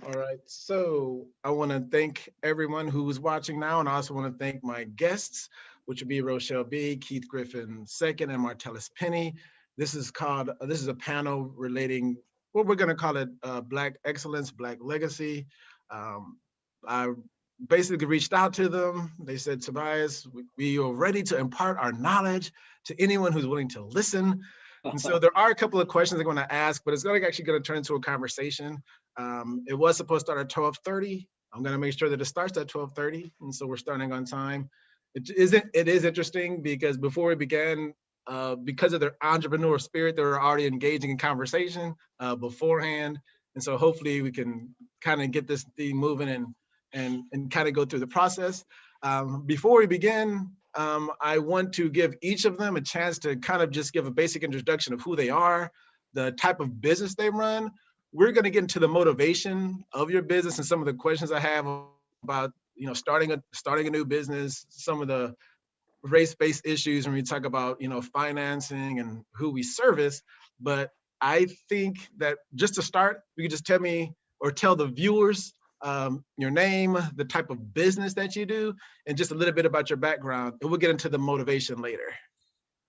All right. So I want to thank everyone who's watching now, and I also want to thank my guests, which would be Rochelle B, Keith Griffin II, and Martellus Penny. This is a panel relating what we're going to call it Black Excellence, Black Legacy. Um, I basically reached out to them. They said, Tobias, we are ready to impart our knowledge to anyone who's willing to listen. And so there are a couple of questions I'm going to ask, but it's actually going to turn into a conversation. It was supposed to start at 12:30. I'm going to make sure that it starts at 12:30, and so we're starting on time. It is interesting because before we began, because of their entrepreneurial spirit, they were already engaging in conversation beforehand, and so hopefully we can kind of get this thing moving and kind of go through the process. Before we begin, I want to give each of them a chance to kind of just give a basic introduction of who they are, the type of business they run. We're going to get into the motivation of your business and some of the questions I have about, starting a new business, some of the race-based issues when we talk about, financing and who we service. But I think that just to start, you could just tell me or tell the viewers your name, the type of business that you do, and just a little bit about your background. And we'll get into the motivation later.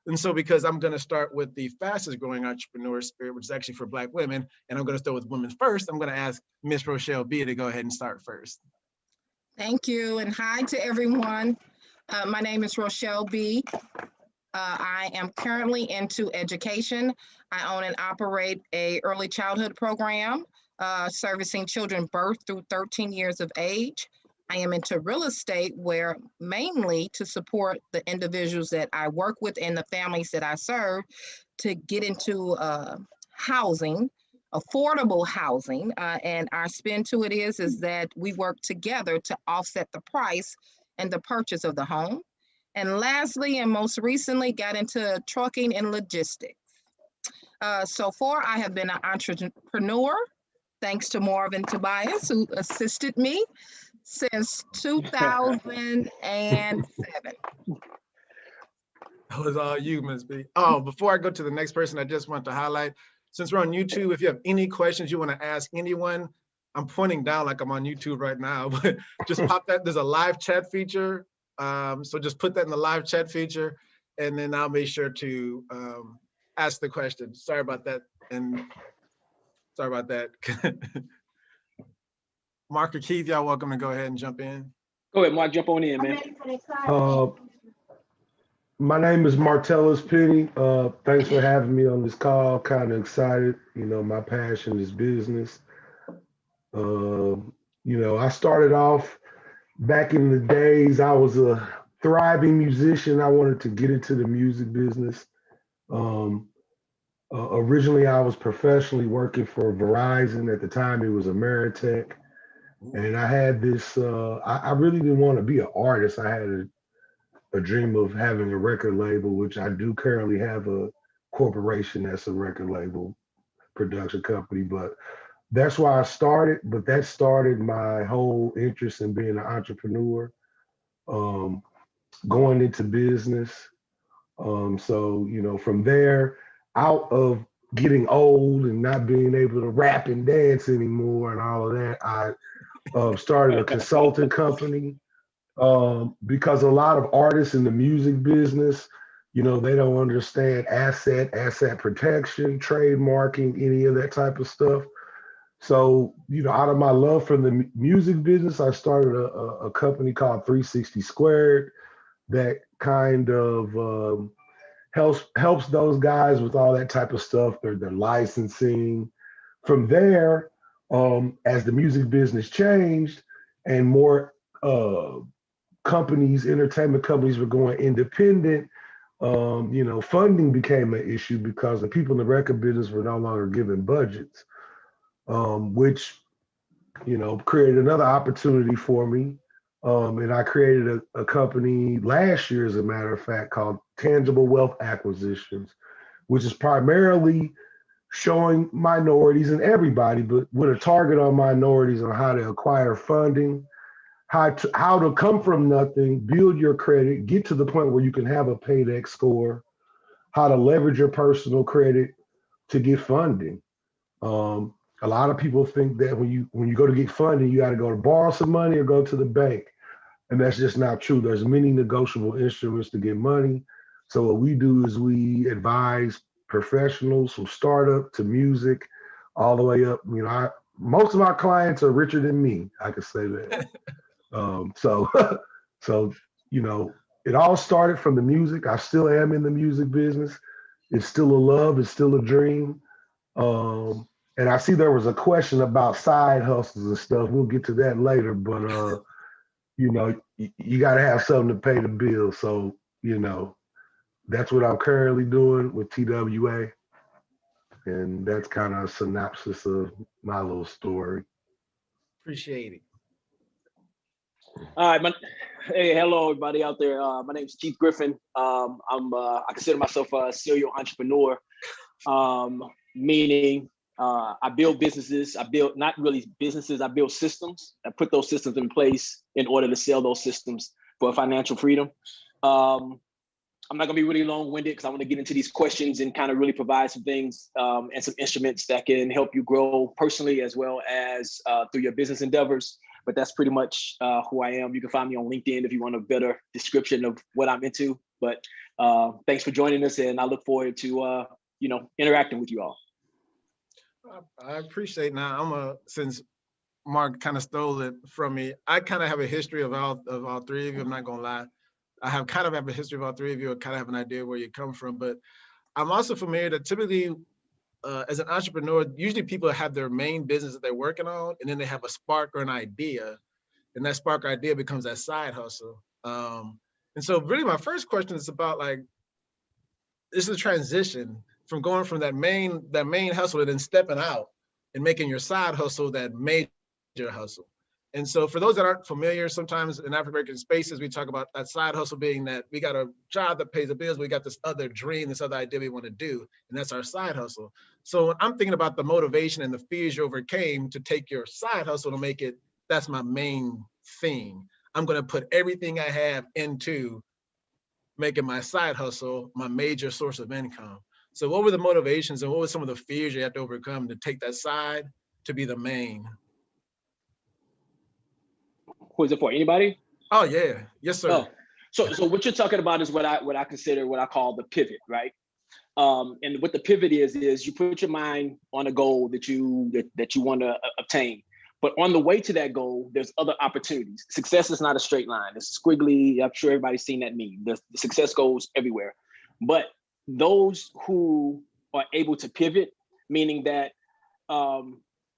And so, because I'm going to start with the fastest growing entrepreneur spirit, which is actually for Black women, and I'm going to start with women first, I'm going to ask Miss Rochelle B to go ahead and start first. Thank you, and hi to everyone. My name is Rochelle B. I am currently into education. I own and operate a early childhood program servicing children birth through 13 years of age. I am into real estate where mainly to support the individuals that I work with and the families that I serve to get into housing, affordable housing. And our spin to it is that we work together to offset the price and the purchase of the home. And lastly, and most recently, got into trucking and logistics. So far, I have been an entrepreneur, thanks to Marvin Tobias, who assisted me since 2007. That was all you, Ms. B. Oh, before I go to the next person, I just want to highlight, since we're on YouTube, if you have any questions you want to ask anyone, I'm pointing down like I'm on YouTube right now, but just pop that. There's a live chat feature. So just put that in the live chat feature, and then I'll make sure to ask the question. Sorry about that. And sorry about that. Mark or Keith, y'all welcome to go ahead and jump in. Go ahead, Mark, jump on in, man. My name is Martellus Penny. Thanks for having me on this call. Kind of excited. My passion is business. I started off back in the days, I was a thriving musician. I wanted to get into the music business. Originally, I was professionally working for Verizon. At the time, it was Ameritech. And I had this, I really didn't want to be an artist. I had a dream of having a record label, which I do currently have a corporation that's a record label production company. But that's why I started. But that started my whole interest in being an entrepreneur, going into business. So, from there, out of getting old and not being able to rap and dance anymore and all of that, I started a consulting company because a lot of artists in the music business, they don't understand asset protection, trademarking, any of that type of stuff. So, out of my love for the music business, I started a company called 360 Squared that kind of helps those guys with all that type of stuff, their licensing. From there, as the music business changed and more entertainment companies were going independent, funding became an issue because the people in the record business were no longer given budgets, which, created another opportunity for me. And I created a company last year, as a matter of fact, called Tangible Wealth Acquisitions, which is primarily showing minorities and everybody, but with a target on minorities on how to acquire funding, how to come from nothing, build your credit, get to the point where you can have a paydex score, how to leverage your personal credit to get funding. A lot of people think that when you go to get funding, you got to go to borrow some money or go to the bank, and that's just not true. There's many negotiable instruments to get money. So what we do is we advise professionals from startup to music, all the way up. Most of my clients are richer than me. I can say that. So so it all started from the music. I still am in the music business. It's still a love. It's still a dream. And I see there was a question about side hustles and stuff. We'll get to that later, but you got to have something to pay the bills. So that's what I'm currently doing with TWA, and that's kind of a synopsis of my little story. Appreciate it. All right, hey, hello everybody out there. My name is Keith Griffin. I consider myself a serial entrepreneur, meaning I build businesses. I build not really businesses. I build systems. I put those systems in place in order to sell those systems for financial freedom. I'm not gonna be really long-winded because I want to get into these questions and kind of really provide some things and some instruments that can help you grow personally as well as through your business endeavors. But that's pretty much who I am. You can find me on LinkedIn if you want a better description of what I'm into. But thanks for joining us, and I look forward to interacting with you all. I appreciate. Now since Mark kind of stole it from me, I kind of have a history of all three of you. I'm not gonna lie. I have a history of all three of you. I kind of have an idea where you come from, but I'm also familiar that typically as an entrepreneur, usually people have their main business that they're working on, and then they have a spark or an idea, and that spark or idea becomes that side hustle. And so really my first question is about this is a transition from going from that main hustle and then stepping out and making your side hustle that major hustle. And so for those that aren't familiar, sometimes in African-American spaces, we talk about that side hustle being that we got a job that pays the bills, we got this other dream, this other idea we want to do, and that's our side hustle. So when I'm thinking about the motivation and the fears you overcame to take your side hustle to make it, that's my main thing. I'm going to put everything I have into making my side hustle my major source of income. So what were the motivations and what were some of the fears you had to overcome to take that side to be the main? Who is it for? Anybody? Oh yeah, yes sir. Oh, so what you're talking about is what I consider what I call the pivot, right? And what the pivot is you put your mind on a goal that you want to obtain, but on the way to that goal, there's other opportunities. Success is not a straight line. It's squiggly. I'm sure everybody's seen that meme. The success goes everywhere, but those who are able to pivot, meaning that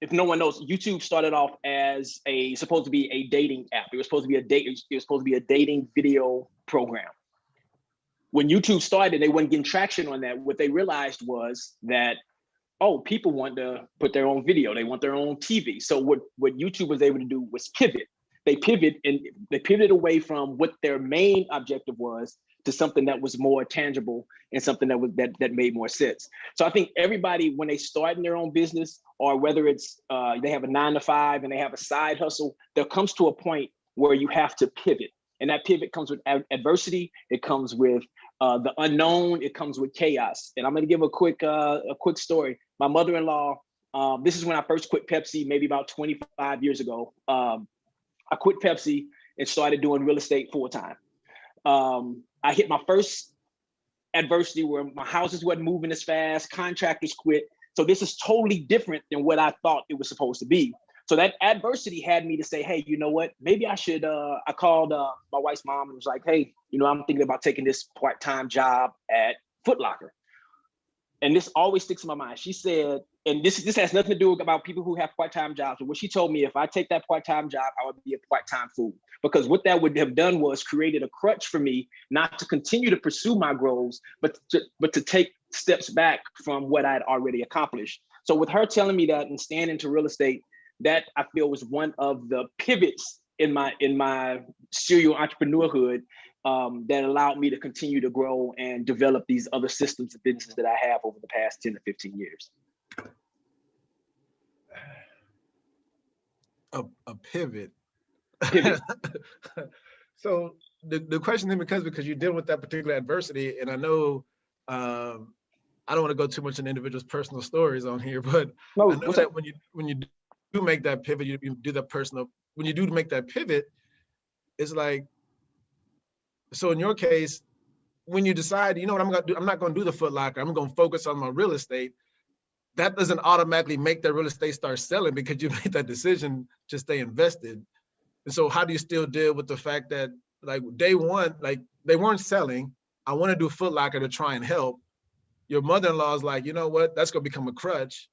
if no one knows, YouTube started off as supposed to be a dating app. It was supposed to be a dating video program. When YouTube started, they weren't getting traction on that. What they realized was that, people want to put their own video. They want their own TV. So what YouTube was able to do was pivot. They pivoted away from what their main objective was to something that was more tangible and something that made more sense. So I think everybody, when they start in their own business, or whether it's they have a 9-to-5 and they have a side hustle, there comes to a point where you have to pivot. And that pivot comes with adversity. It comes with the unknown. It comes with chaos. And I'm going to give a quick story. My mother-in-law, this is when I first quit Pepsi, maybe about 25 years ago. I quit Pepsi and started doing real estate full time. I hit my first adversity where my houses wasn't moving as fast, contractors quit. So this is totally different than what I thought it was supposed to be. So that adversity had me to say, hey, you know what? Maybe I should, I called my wife's mom and was like, hey, I'm thinking about taking this part-time job at Foot Locker. And this always sticks in my mind. She said, and this has nothing to do about people who have part-time jobs, but what she told me, if I take that part-time job, I would be a part-time fool. Because what that would have done was created a crutch for me not to continue to pursue my goals, but to take steps back from what I'd already accomplished. So with her telling me that and staying into real estate, that I feel was one of the pivots in my serial entrepreneurhood that allowed me to continue to grow and develop these other systems and businesses that I have over the past 10 to 15 years. A pivot. Pivot. So the question then becomes, because you deal with that particular adversity, and I know I don't want to go too much into individuals' personal stories on here, but No, I know what's that up? when you do make that pivot, you do that personal. When you do make that pivot, it's like, so in your case, when you decide, you know what I'm gonna do, I'm not gonna do the Foot Locker. I'm gonna focus on my real estate. That doesn't automatically make that real estate start selling because you made that decision to stay invested. And so how do you still deal with the fact that like day one, like they weren't selling. I want to do Foot Locker to try and help. Your mother-in-law is like, you know what, that's gonna become a crutch.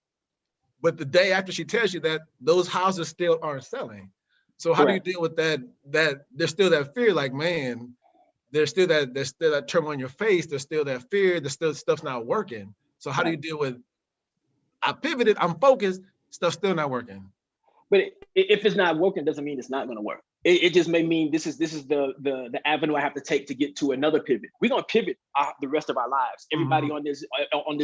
But the day after she tells you that, those houses still aren't selling. So how do you Correct. deal with that? That there's still that fear, like, man, there's still that term on your face, there's still that fear, there's still stuff's not working. So how do you Right. deal with, I pivoted, I'm focused, stuff's still not working? But if it's not working, doesn't mean it's not going to work. It just may mean this is the avenue I have to take to get to another pivot. We're going to pivot the rest of our lives. Everybody on this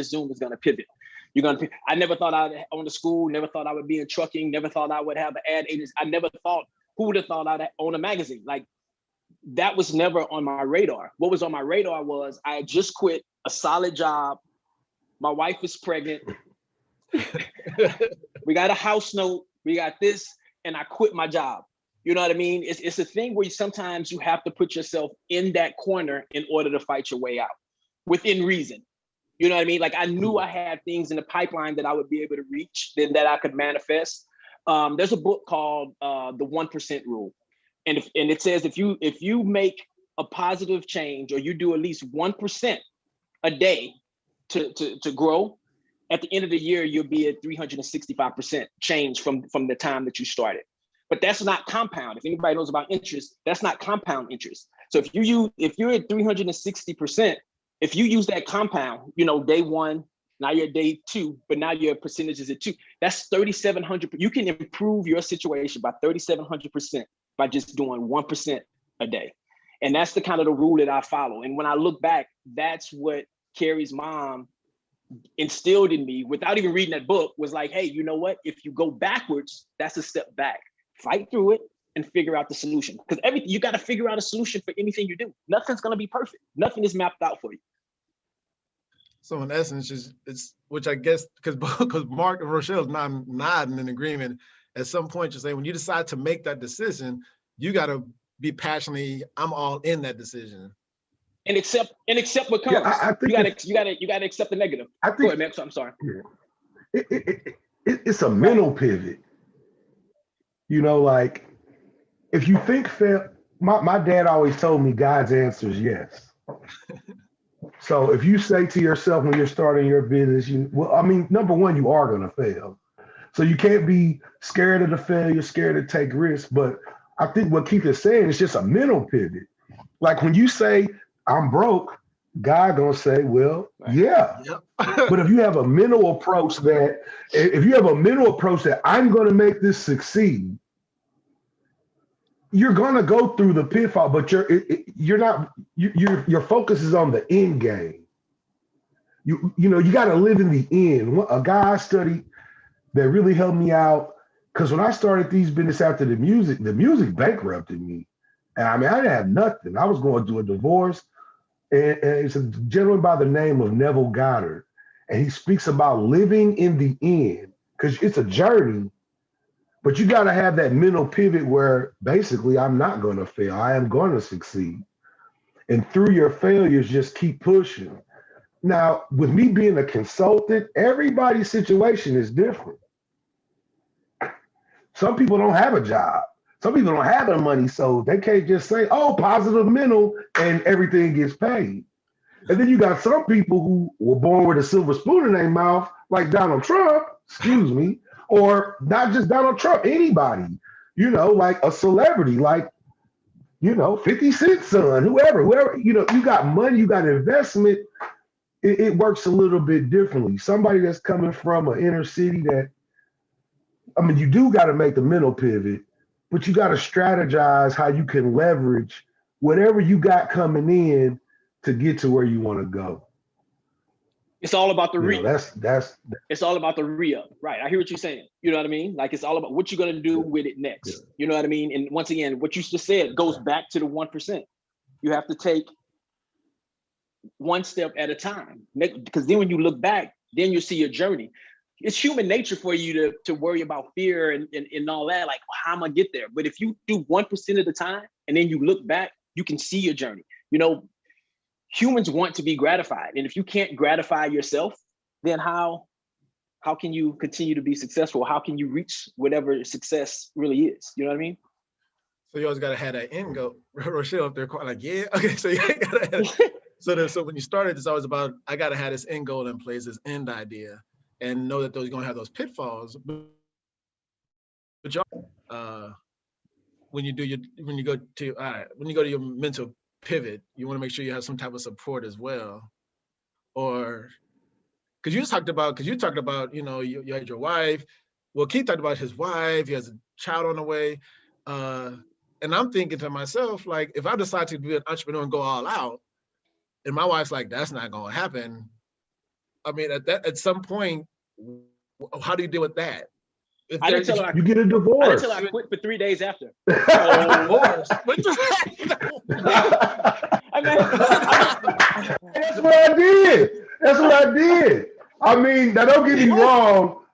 Zoom is going to pivot. You're going to. I never thought I'd own a school. Never thought I would be in trucking. Never thought I would have an ad agency. I never thought, who would have thought I'd own a magazine? Like, that was never on my radar. What was on my radar was I had just quit a solid job. My wife is pregnant. We got a house note. We got this, and I quit my job. You know what I mean? It's a thing where sometimes you have to put yourself in that corner in order to fight your way out within reason. You know what I mean? Like, I knew I had things in the pipeline that I would be able to reach, then that I could manifest. There's a book called The 1% Rule. And it says if you make a positive change, or you do at least 1% a day to grow, at the end of the year, you'll be at 365% change from the time that you started. But that's not compound. If anybody knows about interest, that's not compound interest. So if you're at 360%, if you use that compound, day one, now you're at day two, but now your percentage is at 2. That's 3,700. You can improve your situation by 3,700% by just doing 1% a day. And that's the kind of the rule that I follow. And when I look back, that's what Carrie's mom instilled in me without even reading that book, was like, hey, you know what? If you go backwards, that's a step back. Fight through it and figure out the solution. Because you got to figure out a solution for anything you do. Nothing's going to be perfect. Nothing is mapped out for you. So in essence, it's which I guess because Mark and Rochelle is nodding in agreement. At some point, you're saying when you decide to make that decision, you got to be passionately, I'm all in that decision. And accept what comes. Yeah, I think you gotta accept the negative. I think, go ahead, man. So I'm sorry. It's a mental pivot. Like, if you think my dad always told me God's answer is yes. So if you say to yourself when you're starting your business, number one, you are going to fail. So you can't be scared of the failure, scared to take risks. But I think what Keith is saying is just a mental pivot. Like when you say, I'm broke, God gonna say, well, yeah. Yep. But if you have a mental approach that I'm gonna make this succeed, you're gonna go through the pitfall, but your focus is on the end game. You gotta live in the end. A guy I studied that really helped me out, because when I started these business after the music bankrupted me. And I didn't have nothing. I was going through a divorce. And it's a gentleman by the name of Neville Goddard. And he speaks about living in the end, because it's a journey, but you got to have that mental pivot where basically I'm not going to fail. I am going to succeed. And through your failures, just keep pushing. Now, with me being a consultant, everybody's situation is different. Some people don't have a job. Some people don't have the money, so they can't just say, oh, positive mental, and everything gets paid. And then you got some people who were born with a silver spoon in their mouth, like Donald Trump, excuse me, or not just Donald Trump, anybody, like a celebrity, like, 50 Cent's son, whoever, you got money, you got investment. It works a little bit differently. Somebody that's coming from an inner city you do got to make the mental pivot, but you got to strategize how you can leverage whatever you got coming in to get to where you want to go. It's all about the re-up. It's all about the re-up. Right. I hear what you're saying. You know what I mean? Like, it's all about what you're going to do with it next. Yeah. You know what I mean? And once again, what you just said goes back to the 1%. You have to take one step at a time. Because then when you look back, then you see your journey. It's human nature for you to worry about fear and all that, like, how am I get there? But if you do 1% of the time and then you look back, you can see your journey. You know, humans want to be gratified. And if you can't gratify yourself, then how can you continue to be successful? How can you reach whatever success really is? You know what I mean? So you always gotta have that end goal. Rochelle up there quite like, yeah, okay. So you gotta have, so when you started, it's always about, I gotta have this end goal in place, this end idea, and know that those gonna have those pitfalls. But when you go to your mental pivot, you want to make sure you have some type of support as well. Or because you talked about, you know, you had your wife. Well, Keith talked about his wife, he has a child on the way. And I'm thinking to myself, like, if I decide to be an entrepreneur and go all out, and my wife's like, that's not gonna happen. I mean, at some point, how do you deal with that? I didn't tell her You get a I divorce. didn't tell her I quit for 3 days after. Divorce. I mean, That's what I did. That's what I did. I mean, now don't get me wrong.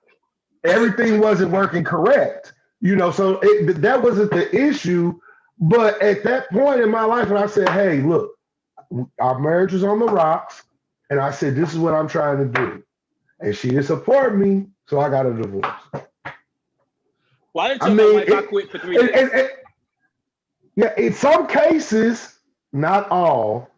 Everything wasn't working correct, you know, so that wasn't the issue. But at that point in my life, when I said, hey, look, our marriage was on the rocks. And I said, this is what I'm trying to do. And she didn't support me, so I got a divorce. well, I didn't tell my wife I quit for 3 days. Yeah, in some cases, not all,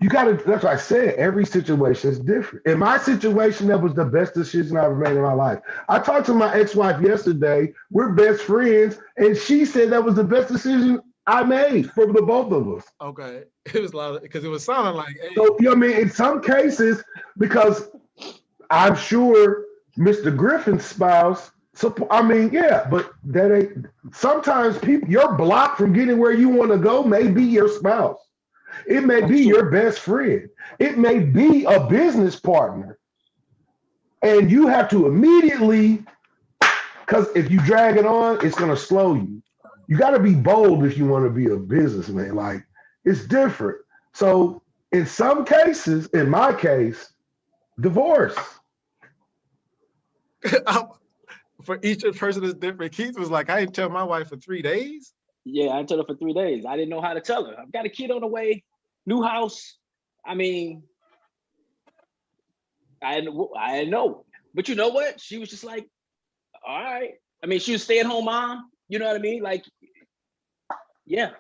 you gotta, that's what I said, every situation is different. In my situation, that was the best decision I ever made in my life. I talked to my ex-wife yesterday, we're best friends, and she said that was the best decision I made for the both of us. Okay, it was a lot because it was sounding like, hey. So, you know what I mean, in some cases, because I'm sure Mr. Griffin's spouse, so I mean, yeah, but that ain't, sometimes people, your block from getting where you want to go may be your spouse. It may be your best friend. It may be a business partner. And you have to immediately, because if you drag it on, it's going to slow you. You got to be bold if you want to be a businessman. Like, it's different. So in some cases, in my case, divorce. For each person is different. Keith was like, I didn't tell my wife for 3 days. Yeah, I didn't tell her for 3 days. I didn't know how to tell her. I've got a kid on the way, new house. I mean, I didn't know. But you know what? She was just like, all right. I mean, she was stay-at-home mom. You know what I mean? Like, yeah.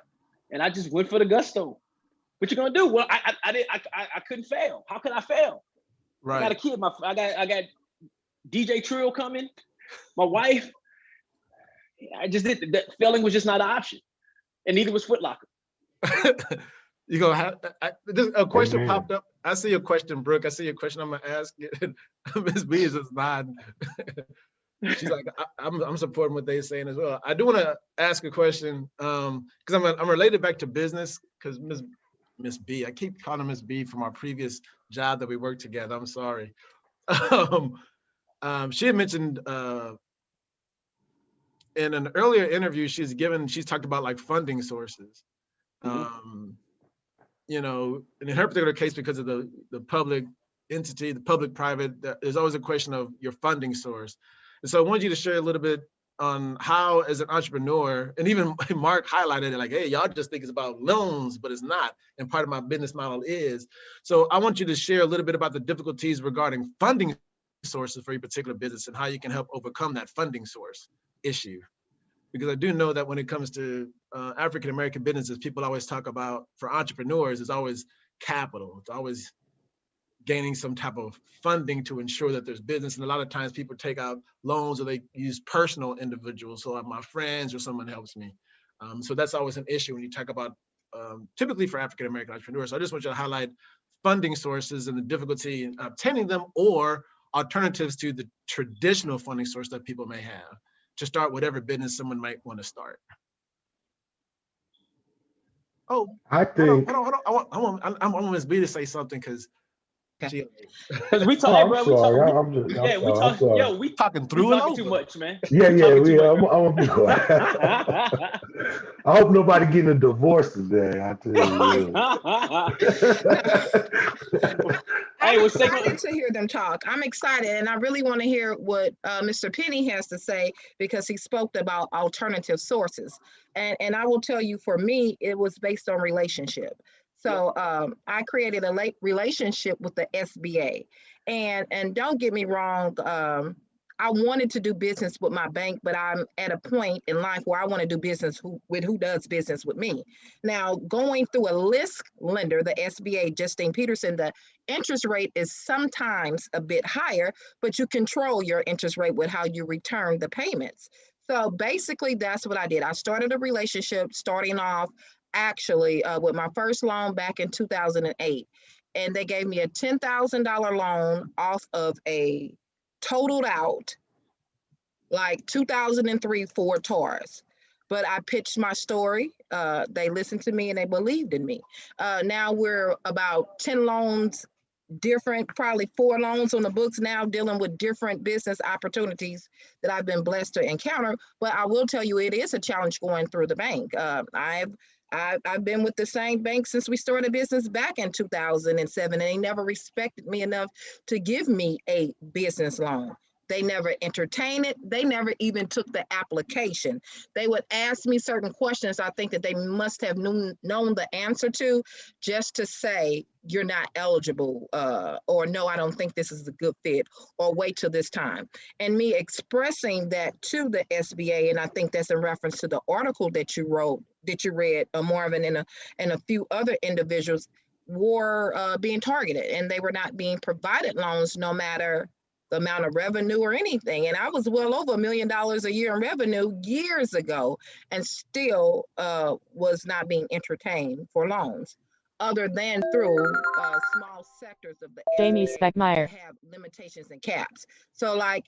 And I just went for the gusto. What you gonna do? Well, I couldn't fail. How could I fail? Right. I got a kid. I got DJ Trill coming. My wife. I just did that. Failing was just not an option, and neither was Foot Locker. You gonna have a question popped up. I see your question, Brooke. I see your question. I'm gonna ask it. Ms. B is just nodding. She's like, I'm supporting what they're saying as well. I do want to ask a question because I'm related back to business because Miss B, I keep calling Miss B from our previous job that we worked together. I'm sorry. She had mentioned in an earlier interview, she's talked about like funding sources. You know, and in her particular case, because of the public entity, the public-private, there's always a question of your funding source. And so I wanted you to share a little bit on how, as an entrepreneur, and even Mark highlighted it, like, hey, y'all just think it's about loans, but it's not. And part of my business model is. So I want you to share a little bit about the difficulties regarding funding sources for your particular business and how you can help overcome that funding source issue. Because I do know that when it comes to African-American businesses, people always talk about, for entrepreneurs, it's always capital. It's always gaining some type of funding to ensure that there's business. And a lot of times people take out loans or they use personal individuals. So like my friends or someone helps me. So that's always an issue when you talk about, typically for African-American entrepreneurs. So I just want you to highlight funding sources and the difficulty in obtaining them or alternatives to the traditional funding source that people may have to start whatever business someone might want to start. Oh, I think hold on. I want Ms. B to say something because She Because we talk, Oh, hey, I'm bro, sorry. I'm just, yeah, we I'm talk, sorry. yo, we talking through and talking too over. much, man. Yeah, We yeah, talking too much, I'm gonna be quiet. I hope nobody getting a divorce today. I tell you. Hey, I'm well, say no. excited to hear them talk. I'm excited, and I really want to hear what Mr. Penny has to say because he spoke about alternative sources. And I will tell you, for me, it was based on relationship. So I created a relationship with the SBA, and don't get me wrong. I wanted to do business with my bank, but I'm at a point in life where I want to do business with who does business with me. Now, going through a list lender, the SBA, Justine Peterson, the interest rate is sometimes a bit higher, but you control your interest rate with how you return the payments. So basically, that's what I did. I started a relationship starting off actually with my first loan back in 2008. And they gave me a $10,000 loan off of a totaled out like 2003 Ford Taurus. But I pitched my story. They listened to me and they believed in me. Now we're about 10 loans different, probably 4 loans on the books now, dealing with different business opportunities that I've been blessed to encounter. But I will tell you, it is a challenge going through the bank. I've been with the same bank since we started business back in 2007, and they never respected me enough to give me a business loan. They never entertained it. They never even took the application. They would ask me certain questions I think that they must have known the answer to, just to say you're not eligible, or no, I don't think this is a good fit, or wait till this time. And me expressing that to the SBA, and I think that's in reference to the article that you wrote, that you read, Marvin, and a few other individuals were being targeted, and they were not being provided loans no matter the amount of revenue or anything. And I was well over $1 million a year in revenue years ago, and still was not being entertained for loans, other than through small sectors of the Jamie SBA Speckmeyer. that have limitations and caps. So like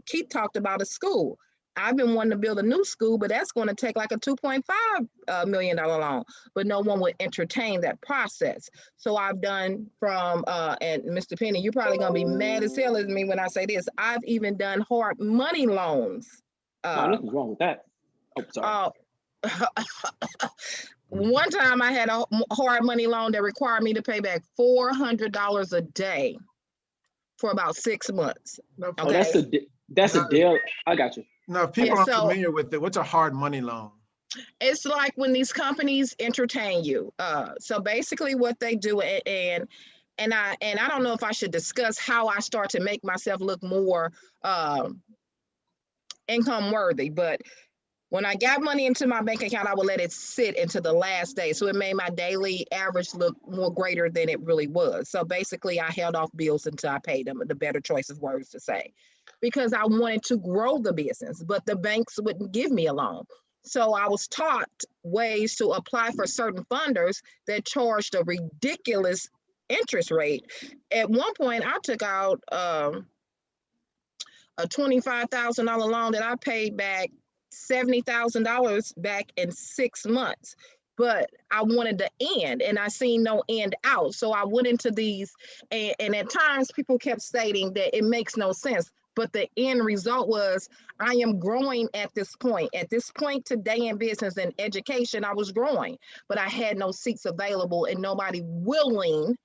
Keith talked about a school. I've been wanting to build a new school, but that's going to take like a $2.5 million loan, but no one would entertain that process. So I've done from, and Mr. Penny, you're probably going to be mad as hell at me when I say this, I've even done hard money loans. No, nothing's wrong with that. Oh, sorry. One time I had a hard money loan that required me to pay back $400 a day for about 6 months. No, Oh, that's a deal. I got you. No, if people Yeah, aren't so- familiar with it, what's a hard money loan? It's like when these companies entertain you. So basically what they do, and I don't know if I should discuss how I start to make myself look more income worthy, but when I got money into my bank account, I would let it sit into the last day. So it made my daily average look more greater than it really was. So basically I held off bills until I paid them, the better choice of words to say, because I wanted to grow the business, but the banks wouldn't give me a loan. So I was taught ways to apply for certain funders that charged a ridiculous interest rate. At one point, I took out a $25,000 loan that I paid back $70,000 back in 6 months. But I wanted to end, and I seen no end out. So I went into these, and at times people kept stating that it makes no sense. But the end result was I am growing at this point. At this point today in business and education, I was growing, but I had no seats available and nobody willing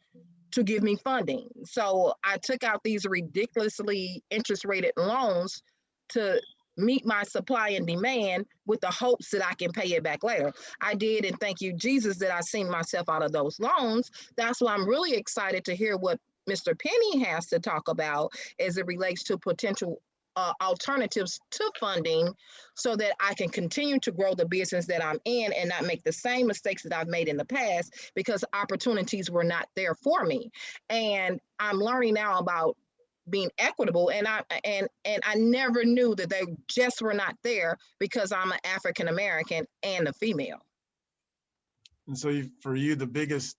to give me funding. So I took out these ridiculously interest rated loans to meet my supply and demand with the hopes that I can pay it back later. I did, and thank you, Jesus, that I seen myself out of those loans. That's why I'm really excited to hear what Mr. Penny has to talk about as it relates to potential alternatives to funding, so that I can continue to grow the business that I'm in and not make the same mistakes that I've made in the past, because opportunities were not there for me. And I'm learning now about being equitable, and I never knew that they just were not there because I'm an African American and a female. And so for you, the biggest,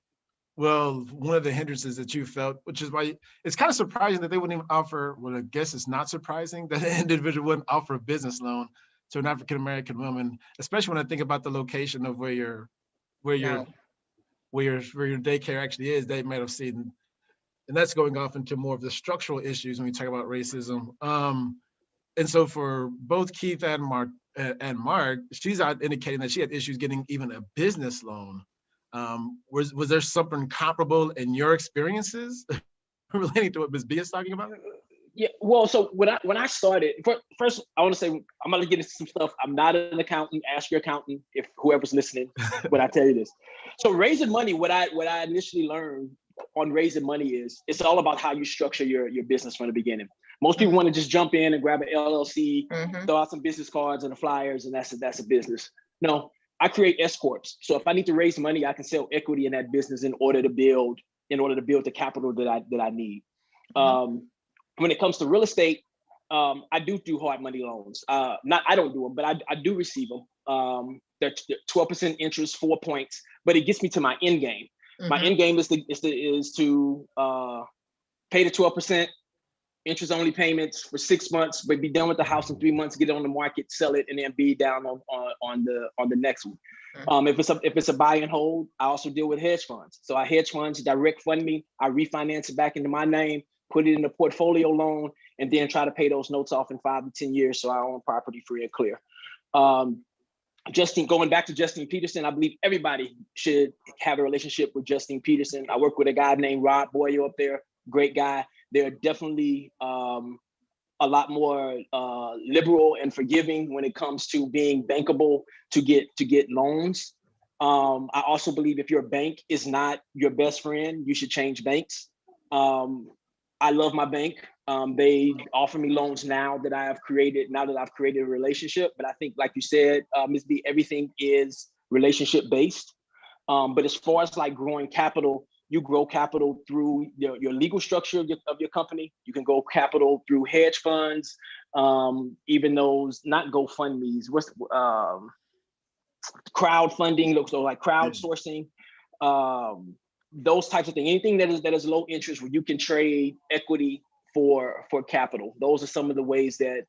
well, one of the hindrances that you felt, which is why it's kind of surprising that they wouldn't even offer, well, I guess it's not surprising that an individual wouldn't offer a business loan to an African American woman, especially when I think about the location of where your daycare actually is. They might have seen and that's going off into more of the structural issues when we talk about racism. And so for both Keith and Mark, she's out indicating that she had issues getting even a business loan. Was there something comparable in your experiences relating to what Ms. B is talking about? Yeah, well, so when I started, first I want to say I'm gonna get into some stuff. I'm not an accountant. Ask your accountant if whoever's listening when I tell you this. So raising money, what I initially learned on raising money is it's all about how you structure your business from the beginning. Most people want to just jump in and grab an LLC, throw out some business cards and the flyers, and that's a business. No, I create S corps. So if I need to raise money, I can sell equity in that business in order to build the capital that I need. When it comes to real estate, I do hard money loans. I don't do them, but I do receive them. They're 12% interest, 4 points, but it gets me to my end game. My end game is to pay the 12% interest only payments for 6 months, but be done with the house in 3 months, get it on the market, sell it, and then be down on the next one. If it's a buy and hold, I also deal with hedge funds. So I hedge funds direct fund me. I refinance it back into my name, put it in a portfolio loan, and then try to pay those notes off in 5 to 10 years so I own property free and clear. Going back to Justine Peterson, I believe everybody should have a relationship with Justine Peterson. I work with a guy named Rod Boyle up there, great guy. They're definitely a lot more liberal and forgiving when it comes to being bankable to get loans. I also believe if your bank is not your best friend, you should change banks. I love my bank. They offer me loans now that I've created a relationship. But I think, like you said, Ms. B, everything is relationship based. But as far as like growing capital, you grow capital through your legal structure of your company. You can grow capital through hedge funds, even those, not GoFundMe's, what's crowdfunding, so like crowdsourcing, those types of things. Anything that is low interest where you can trade equity for capital. Those are some of the ways that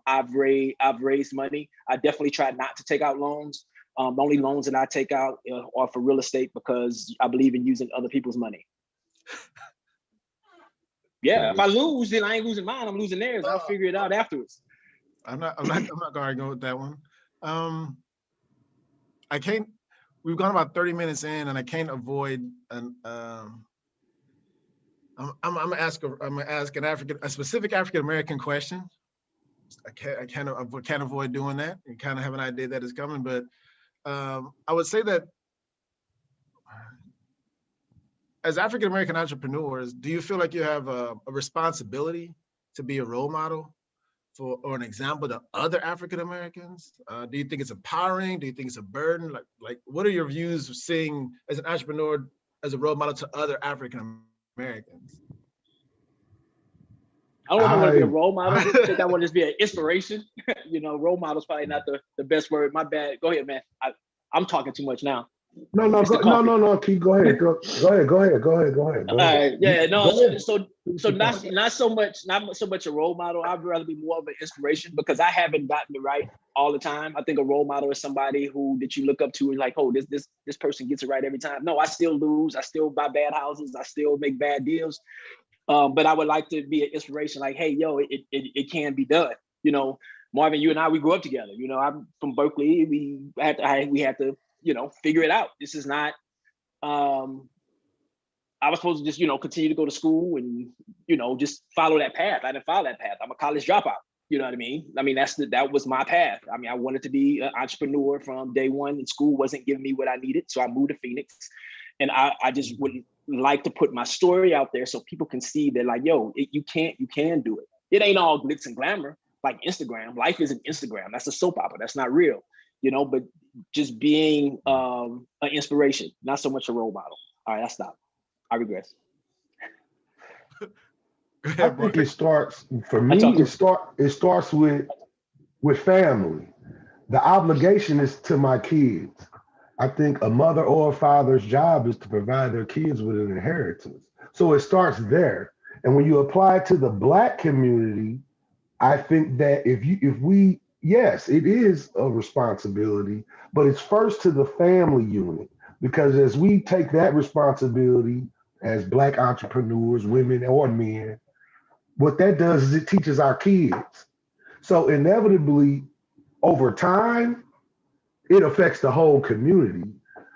I've raised money. I definitely try not to take out loans. The only loans that I take out are for real estate because I believe in using other people's money. Yeah, if I lose, then I ain't losing mine. I'm losing theirs. I'll figure it out afterwards. I'm not gonna go with that one. We've gone about 30 minutes in, and I can't avoid I'm gonna ask a specific African American question. I can't avoid doing that. You kind of have an idea that it's coming, but I would say that as African American entrepreneurs, do you feel like you have a responsibility to be a role model or an example to other African Americans? Do you think it's empowering? Do you think it's a burden? Like, what are your views of seeing as an entrepreneur as a role model to other African Americans? I don't know if I want to be a role model. I think I want to just be an inspiration. Role model is probably not the best word. My bad. Go ahead, man. I'm talking too much now. No, Keith, go ahead. Go ahead. All right. Yeah, no, so not so much a role model. I'd rather be more of an inspiration because I haven't gotten it right all the time. I think a role model is somebody that you look up to and like, oh, this person gets it right every time. No, I still lose. I still buy bad houses. I still make bad deals. But I would like to be an inspiration, like, hey, yo, it can be done. Marvin, you and I, we grew up together. I'm from Berkeley. We had to figure it out. This is not, I was supposed to just, continue to go to school and, just follow that path. I didn't follow that path. I'm a college dropout. You know what I mean? That was my path. I wanted to be an entrepreneur from day one, and school wasn't giving me what I needed. So I moved to Phoenix, and I just would like to put my story out there so people can see that, like, yo, you can do it. It ain't all glitz and glamour like Instagram. Life isn't Instagram. That's a soap opera. That's not real. But just being an inspiration, not so much a role model. All right, I stop. I regress. I think it starts, for me, it starts with family. The obligation is to my kids. I think a mother or a father's job is to provide their kids with an inheritance. So it starts there. And when you apply it to the Black community, I think that yes, it is a responsibility, but it's first to the family unit, because as we take that responsibility as Black entrepreneurs, women or men, what that does is it teaches our kids. So inevitably, over time, it affects the whole community.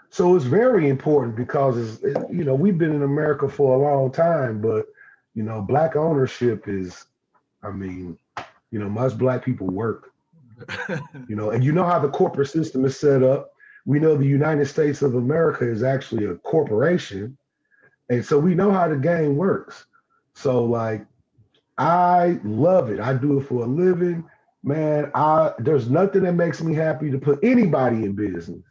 So it's very important because we've been in America for a long time, but Black ownership is, I mean, most Black people work, and you know how the corporate system is set up. We know the United States of America is actually a corporation, and so we know how the game works. So like, I love it. I do it for a living, man. There's nothing that makes me happy to put anybody in business.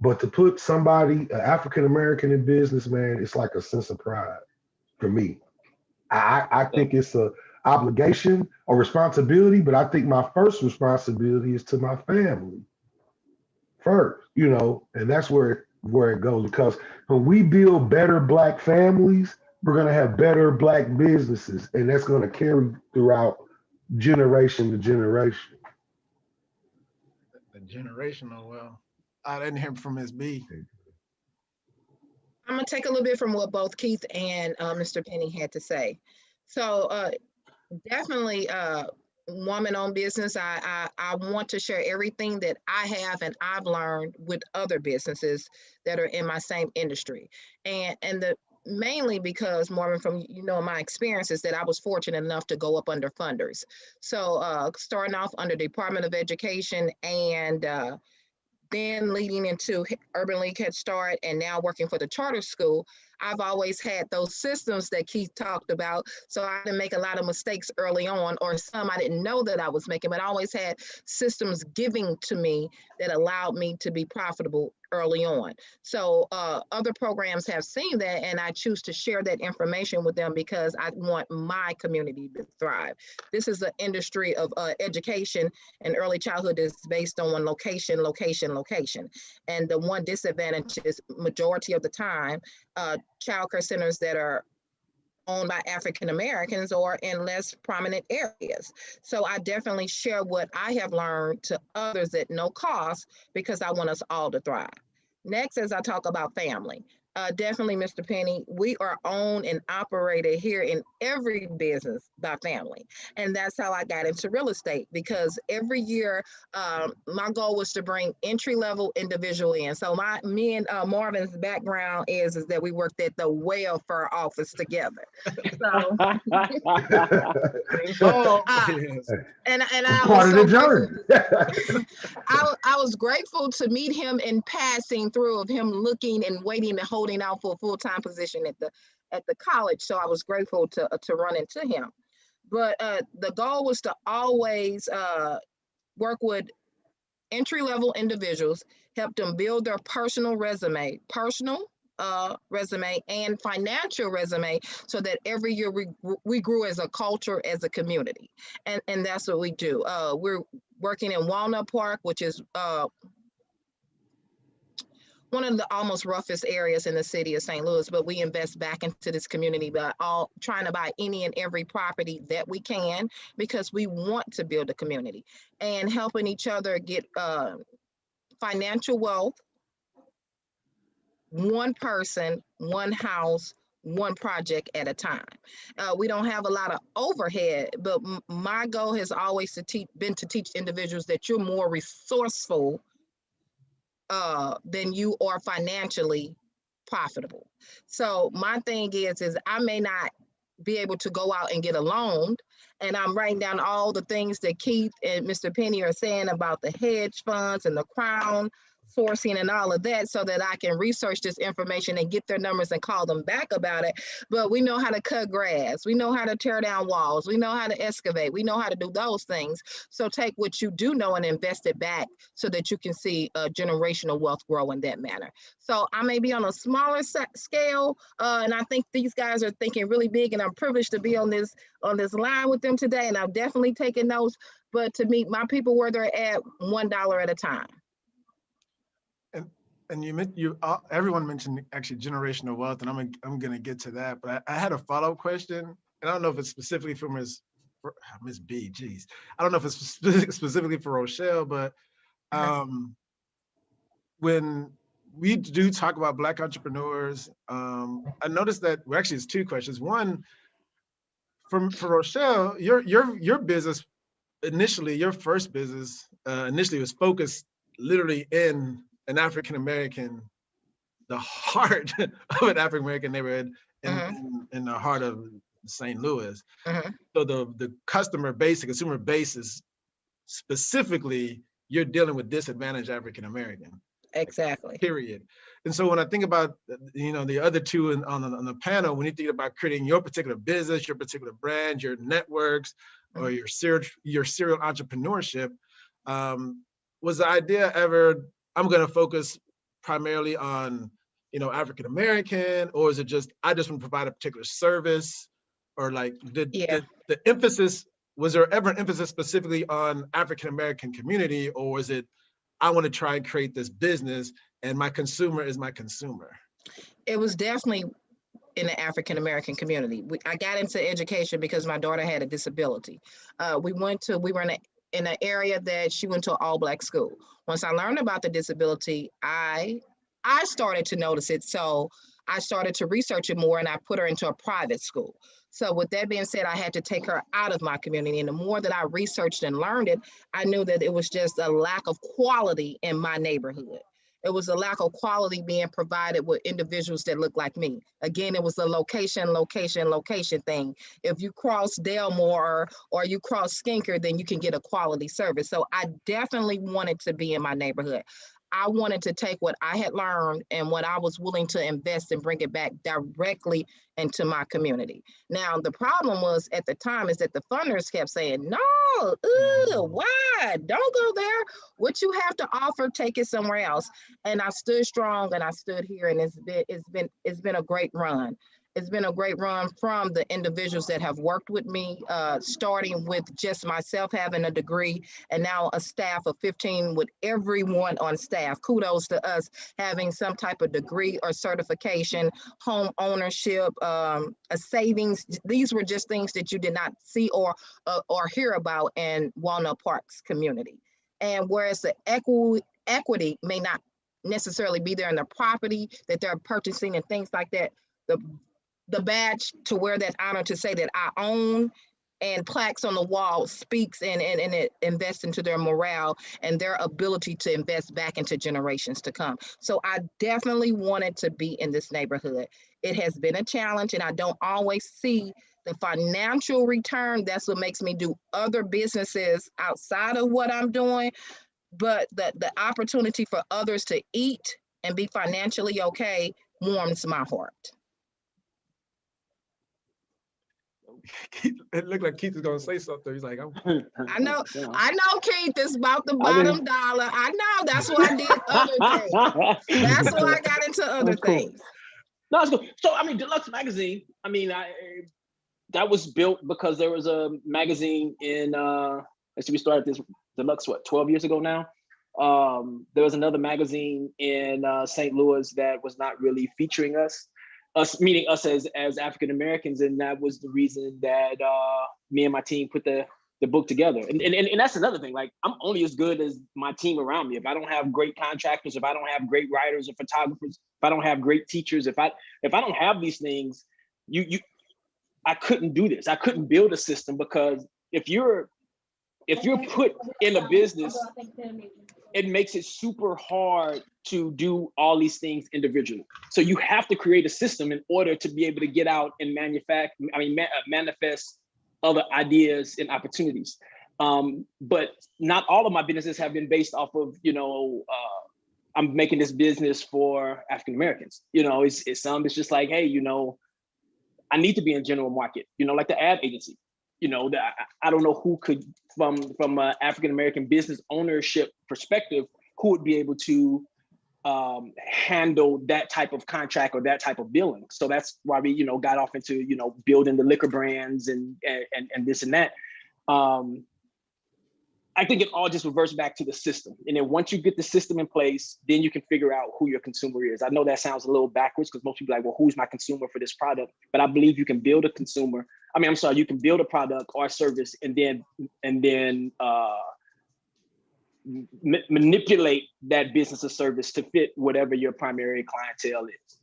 But to put somebody, an African American in business, man, it's like a sense of pride for me. I think it's a obligation or responsibility, but I think my first responsibility is to my family first, and that's where it goes. Because when we build better Black families, we're gonna have better Black businesses, and that's gonna carry throughout generation to generation. The generational, well, I didn't hear from Ms. B. I'm gonna take a little bit from what both Keith and Mr. Penny had to say. So definitely woman-owned business. I want to share everything that I have and I've learned with other businesses that are in my same industry. And the mainly because Marvin, from my experiences, that I was fortunate enough to go up under funders. So starting off under Department of Education and then leading into Urban League Head Start and now working for the charter school, I've always had those systems that Keith talked about. So I didn't make a lot of mistakes early on, or some I didn't know that I was making, but I always had systems giving to me that allowed me to be profitable early on. So other programs have seen that, and I choose to share that information with them because I want my community to thrive. This is an industry of education, and early childhood is based on one location. And the one disadvantage is majority of the time, child care centers that are owned by African Americans or in less prominent areas. So I definitely share what I have learned to others at no cost because I want us all to thrive. Next, as I talk about family, definitely, Mr. Penny, we are owned and operated here in every business by family. And that's how I got into real estate, because every year my goal was to bring entry-level individual in. So me and Marvin's background is that we worked at the welfare office together. So Oh, and It's I part was of so the journey. grateful. I was grateful to meet him in passing through, of him looking and waiting and holding out for a full-time position at the college. So I was grateful to run into him. But the goal was to always work with entry-level individuals, help them build their personal resume and financial resume, so that every year we grew as a culture, as a community. And that's what we do. We're working in Walnut Park, which is one of the almost roughest areas in the city of St. Louis, but we invest back into this community by trying to buy any and every property that we can, because we want to build a community and helping each other get financial wealth, one person, one house, one project at a time. We don't have a lot of overhead, but my goal has always been to teach individuals that you're more resourceful than you are financially profitable. So my thing is I may not be able to go out and get a loan, and I'm writing down all the things that Keith and Mr. Penny are saying about the hedge funds and the crown sourcing and all of that, so that I can research this information and get their numbers and call them back about it. But we know how to cut grass, we know how to tear down walls, we know how to excavate, we know how to do those things. So take what you do know and invest it back so that you can see generational wealth grow in that manner. So I may be on a smaller scale, and I think these guys are thinking really big, and I'm privileged to be on this line with them today, and I've definitely taken notes. But to meet my people where they're at, $1 at a time. And everyone mentioned actually generational wealth, and I'm going to get to that. But I had a follow-up question, and I don't know if it's specifically for Ms. B. Geez, I don't know if it's specifically for Rochelle, but when we do talk about Black entrepreneurs. I noticed that, well, actually it's two questions. One, for Rochelle, your business initially, your first business initially was focused literally in an African American, the heart of an African American neighborhood in the heart of St. Louis. So the customer base, the consumer base is specifically, you're dealing with disadvantaged African American. Exactly. Period. And so when I think about, the other two on the panel, when you think about creating your particular business, your particular brand, your networks, or your serial entrepreneurship, was the idea ever, I'm going to focus primarily on, African American, or is it just, I just want to provide a particular service, or like the emphasis, was there ever an emphasis specifically on African American community, or was it, I want to try and create this business and my consumer is my consumer? It was definitely in the African American community. I got into education because my daughter had a disability. We were in an area that she went to an all-Black school. Once I learned about the disability, I started to notice it. So I started to research it more, and I put her into a private school. So with that being said, I had to take her out of my community. And the more that I researched and learned it, I knew that it was just a lack of quality in my neighborhood. It was a lack of quality being provided with individuals that look like me. Again, it was a location thing. If you cross Delmore or you cross Skinker, then you can get a quality service. So I definitely wanted to be in my neighborhood. I wanted to take what I had learned and what I was willing to invest and bring it back directly into my community. Now, the problem was at the time is that the funders kept saying, no, why? Don't go there. What you have to offer, take it somewhere else. And I stood strong and I stood here, and it's been a great run. It's been a great run from the individuals that have worked with me, starting with just myself having a degree and now a staff of 15 with everyone on staff. Kudos to us having some type of degree or certification, home ownership, a savings. These were just things that you did not see or hear about in Walnut Park's community. And whereas the equity may not necessarily be there in the property that they're purchasing and things like that, the badge to wear that honor to say that I own and plaques on the wall speaks and it invests into their morale and their ability to invest back into generations to come. So I definitely wanted to be in this neighborhood. It has been a challenge, and I don't always see the financial return. That's what makes me do other businesses outside of what I'm doing. But the opportunity for others to eat and be financially okay warms my heart. It looked like Keith was gonna say something. He's like, I know Keith is about the bottom dollar. I know, that's why I did other things. That's why I got into other things. No, it's cool. So I mean, Deluxe Magazine, that was built because there was a magazine in we started this Deluxe 12 years ago now. There was another magazine in St. Louis that was not really featuring us, meaning us as African Americans, and that was the reason that me and my team put the book together. And that's another thing. Like, I'm only as good as my team around me. If I don't have great contractors, if I don't have great writers or photographers, if I don't have great teachers, if I don't have these things, I couldn't do this. I couldn't build a system, because if you're put in a business, it makes it super hard to do all these things individually. So you have to create a system in order to be able to get out and manifest other ideas and opportunities. But not all of my businesses have been based off of, I'm making this business for African Americans. It's just like, hey, I need to be in general market, like the ad agency. I don't know who could, from an African American business ownership perspective, who would be able to handle that type of contract or that type of billing. So that's why we, got off into, building the liquor brands and this and that. I think it all just reverts back to the system. And then once you get the system in place, then you can figure out who your consumer is. I know that sounds a little backwards, because most people are like, well, who's my consumer for this product? But I believe you can build a consumer. You can build a product or service and then manipulate that business or service to fit whatever your primary clientele is.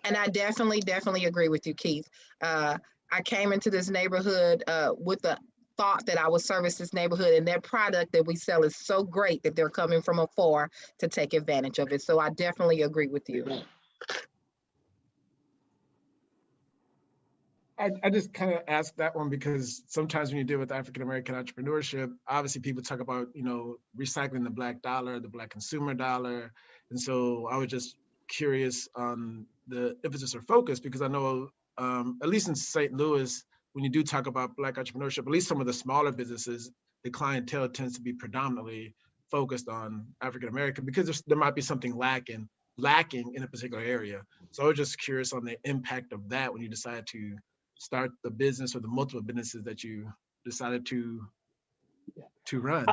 And I definitely agree with you, Keith. I came into this neighborhood with the thought that I would service this neighborhood, and their product that we sell is so great that they're coming from afar to take advantage of it. So I definitely agree with you. I just kind of asked that one because sometimes when you deal with African-American entrepreneurship, obviously people talk about, recycling the Black dollar, the Black consumer dollar. And so I was just curious on the emphasis or focus, because I know, at least in St. Louis, when you do talk about Black entrepreneurship, at least some of the smaller businesses, the clientele tends to be predominantly focused on African-American because there might be something lacking in a particular area. So I was just curious on the impact of that when you decide to start the business or the multiple businesses that you decided to run.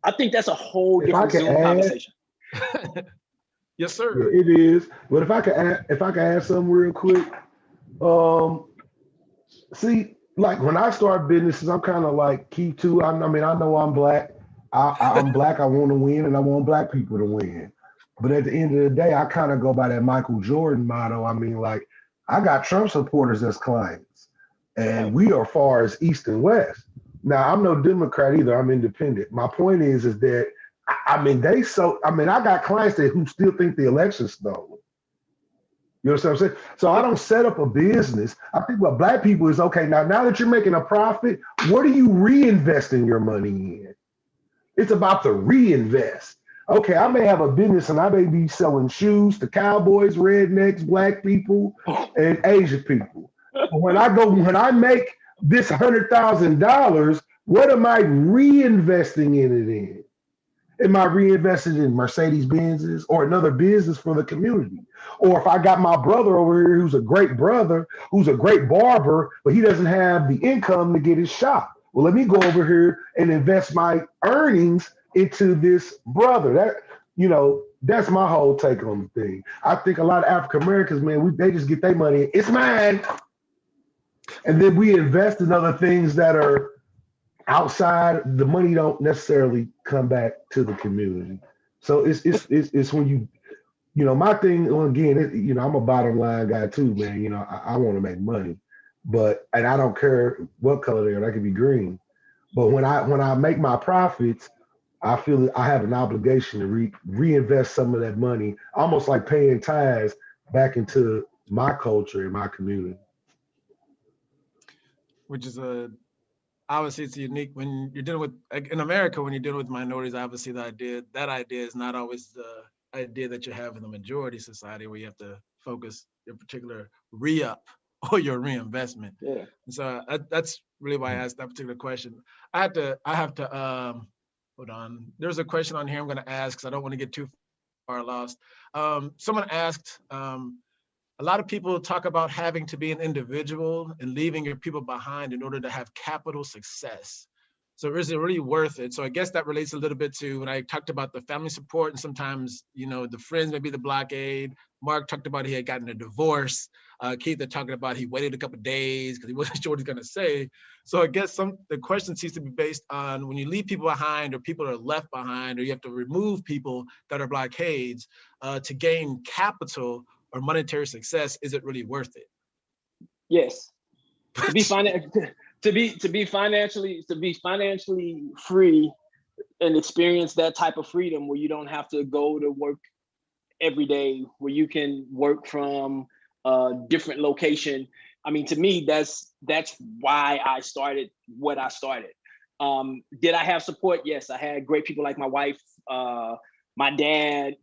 I think that's a whole If I different can Zoom add- conversation. Yes, sir. Yeah, it is. But if I could add something real quick, see, like when I start businesses, I'm kind of like Keith too. I mean, I know I'm Black. I'm Black. I want to win, and I want Black people to win. But at the end of the day, I kind of go by that Michael Jordan motto. I mean, like, I got Trump supporters as clients, and we are far as East and West. Now, I'm no Democrat either. I'm independent. My point is that I got clients who still think the election's stolen. You know what I'm saying? So I don't set up a business. I think what Black people is, okay, now that you're making a profit, what are you reinvesting your money in? It's about the reinvest. Okay, I may have a business and I may be selling shoes to cowboys, rednecks, Black people, and Asian people. But when I make this $100,000, what am I reinvesting in it in? Am I reinvested in Mercedes-Benzes or another business for the community? Or if I got my brother over here who's a great brother, who's a great barber, but he doesn't have the income to get his shop. Well, let me go over here and invest my earnings into this brother. That's my whole take on the thing. I think a lot of African Americans, man, they just get their money. It's mine. And then we invest in other things that are outside. The money don't necessarily come back to the community. So it's when my thing, again, I'm a bottom line guy too, man. I want to make money, and I don't care what color they are. That could be green. But when I make my profits, I feel that I have an obligation to reinvest some of that money, almost like paying tithes back into my culture and my community. Which is obviously it's unique when you're dealing with, like, in America, when you're dealing with minorities, obviously that idea is not always the idea that you have in the majority society, where you have to focus your particular re-up or your reinvestment. Yeah. And so that's really why I asked that particular question. I have to hold on. There's a question on here I'm going to ask because I don't want to get too far lost. Someone asked, a lot of people talk about having to be an individual and leaving your people behind in order to have capital success. So is it really worth it? So I guess that relates a little bit to when I talked about the family support, and sometimes, the friends may be the blockade. Mark talked about he had gotten a divorce. Keith had talking about he waited a couple of days because he wasn't sure what he's going to say. So I guess the question seems to be based on when you leave people behind, or people are left behind, or you have to remove people that are blockades to gain capital or monetary success. Is it really worth it? Yes. To be financially free and experience that type of freedom where you don't have to go to work every day, where you can work from a different location. I mean, to me, that's why I started what I started. Did I have support? Yes, I had great people like my wife, my dad,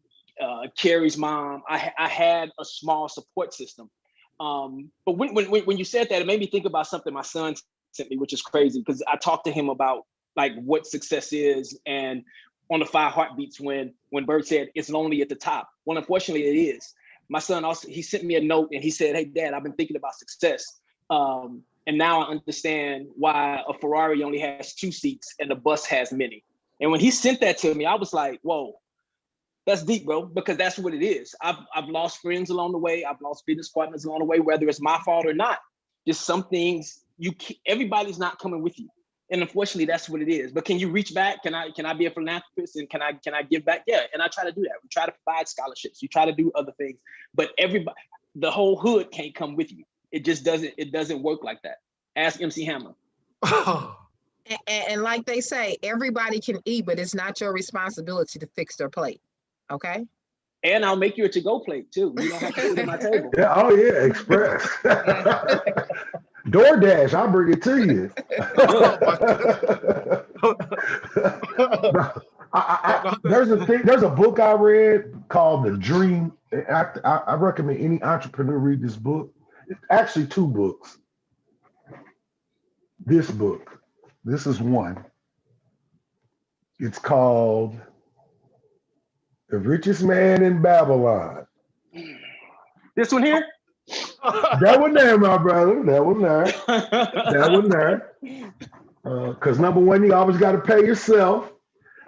Carrie's mom. I had a small support system. But when you said that, it made me think about something my son sent me, which is crazy, because I talked to him about like what success is, and on the 5 heartbeats when Bert said it's lonely at the top. Well, unfortunately it is. My son also, he sent me a note and he said, "Hey Dad, I've been thinking about success. And now I understand why a Ferrari only has 2 seats and the bus has many." And when he sent that to me, I was like, whoa, that's deep, bro, because that's what it is. I've lost friends along the way. I've lost business partners along the way, whether it's my fault or not. Just some things everybody's not coming with you. And unfortunately, that's what it is. But can you reach back? Can I be a philanthropist and can I give back? Yeah, and I try to do that. We try to provide scholarships. You try to do other things, but everybody, the whole hood can't come with you. It just doesn't. It doesn't work like that. Ask MC Hammer. And like they say, everybody can eat, but it's not your responsibility to fix their plate. Okay. And I'll make you a to-go plate too. You don't have to sit at my table. Yeah, oh yeah, Express. DoorDash, I'll bring it to you. There's a book I read called The Dream. I recommend any entrepreneur read this book. It's actually two books. This book, this is one. It's called The Richest Man in Babylon. This one here? That one there, my brother. That one there. That one there. Because number one, you always got to pay yourself.